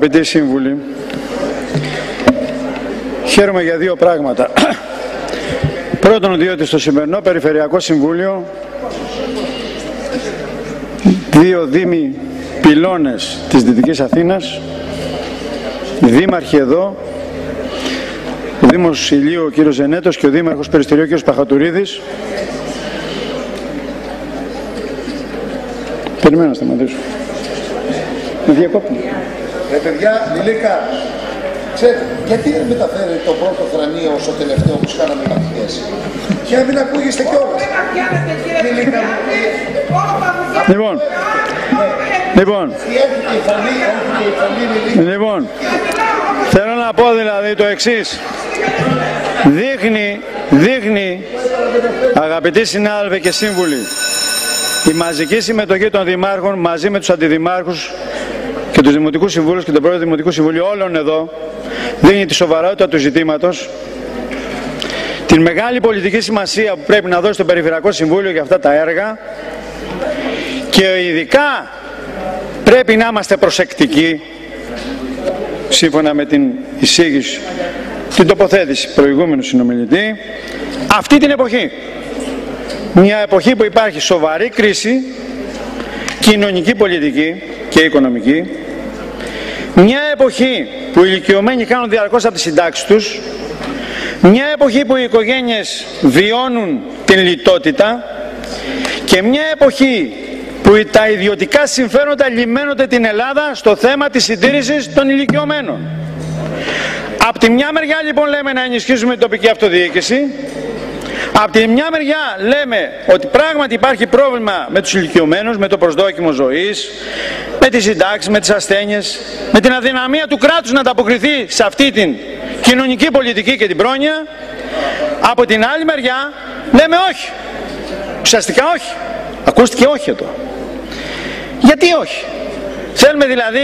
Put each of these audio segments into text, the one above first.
Αγαπητοί σύμβουλοι, χαίρομαι για δύο πράγματα. Πρώτον, διότι στο σημερινό Περιφερειακό Συμβούλιο δύο δήμοι πυλώνες της Δυτικής Αθήνας, οι δήμαρχοι εδώ, ο Δήμος Ηλίου ο κύριος Ζενέτος και ο Δήμαρχος Περιστερίου ο κύριος Παχατουρίδης. Περιμένω να σταματήσω. Με διακόπτω. Παιδιά, Λιλίκα, ξέρετε, γιατί δεν μεταφέρετε το πρώτο θρανείο στο τελευταίο που κάναμε μαθητές? Και να μην ακούγεστε κιόλας. Λοιπόν, θέλω να πω δηλαδή το εξής. Δείχνει, αγαπητοί συνάδελφοι και σύμβουλοι, η μαζική συμμετοχή των δημάρχων μαζί με τους αντιδημάρχους και τους δημοτικούς συμβούλους και τον πρόεδρο του Δημοτικού Συμβουλίου όλων εδώ, δίνει τη σοβαρότητα του ζητήματος, την μεγάλη πολιτική σημασία που πρέπει να δώσει το Περιφερειακό Συμβούλιο για αυτά τα έργα και ειδικά πρέπει να είμαστε προσεκτικοί σύμφωνα με την εισήγηση, την τοποθέτηση προηγούμενου συνομιλητή, αυτή την εποχή. Μια εποχή που υπάρχει σοβαρή κρίση, κοινωνική, πολιτική και οικονομική. Μια εποχή που οι ηλικιωμένοι κάνουν διαρκώς από τις συντάξεις τους. Μια εποχή που οι οικογένειες βιώνουν την λιτότητα. Και μια εποχή που τα ιδιωτικά συμφέροντα λιμένονται την Ελλάδα στο θέμα της συντήρησης των ηλικιωμένων. Από τη μια μεριά λοιπόν λέμε να ενισχύσουμε την τοπική αυτοδιοίκηση. Από τη μια μεριά λέμε ότι πράγματι υπάρχει πρόβλημα με τους ηλικιωμένους, με το προσδόκιμο ζωής, με τις συντάξεις, με τις ασθένειες, με την αδυναμία του κράτους να ανταποκριθεί σε αυτή την κοινωνική πολιτική και την πρόνοια. Από την άλλη μεριά λέμε όχι. Ουσιαστικά όχι. Ακούστηκε όχι εδώ. Γιατί όχι? Θέλουμε δηλαδή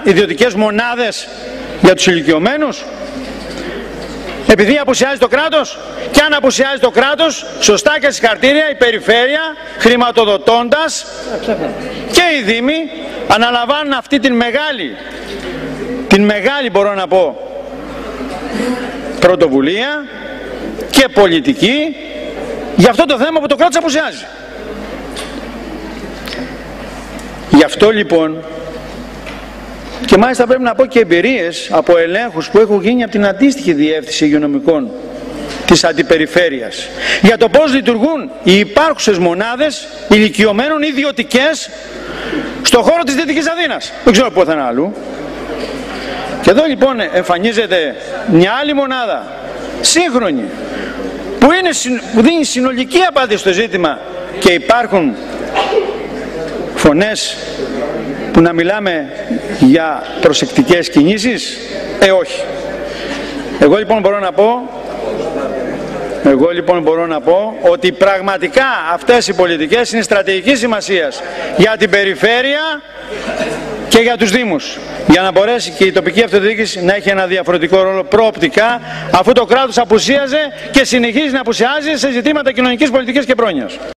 ιδιωτικές μονάδες για τους ηλικιωμένους? Επειδή απουσιάζει το κράτος? Και αν απουσιάζει το κράτος, σωστά και συγχαρητήρια, η περιφέρεια χρηματοδοτώντας και οι δήμοι αναλαμβάνουν αυτή την μεγάλη μπορώ να πω πρωτοβουλία και πολιτική για αυτό το θέμα που το κράτος απουσιάζει. Γι' αυτό λοιπόν, και μάλιστα πρέπει να πω και εμπειρίες από ελέγχους που έχουν γίνει από την αντίστοιχη διεύθυνση υγειονομικών της αντιπεριφέρειας για το πώς λειτουργούν οι υπάρχουσες μονάδες ηλικιωμένων ιδιωτικές στον χώρο της Δυτικής Αθήνας. Δεν ξέρω πουθενά αλλού. Λοιπόν εμφανίζεται μια άλλη μονάδα, σύγχρονη, που δίνει συνολική απάντηση στο ζήτημα και υπάρχουν φωνές που να μιλάμε για προσεκτικές κινήσεις. Όχι. Εγώ λοιπόν μπορώ να πω ότι πραγματικά αυτές οι πολιτικές είναι στρατηγικής σημασίας για την περιφέρεια και για τους δήμους, για να μπορέσει και η τοπική αυτοδιοίκηση να έχει ένα διαφορετικό ρόλο προοπτικά, αφού το κράτος απουσίαζε και συνεχίζει να απουσιάζει σε ζητήματα κοινωνικής πολιτικής και πρόνοιας.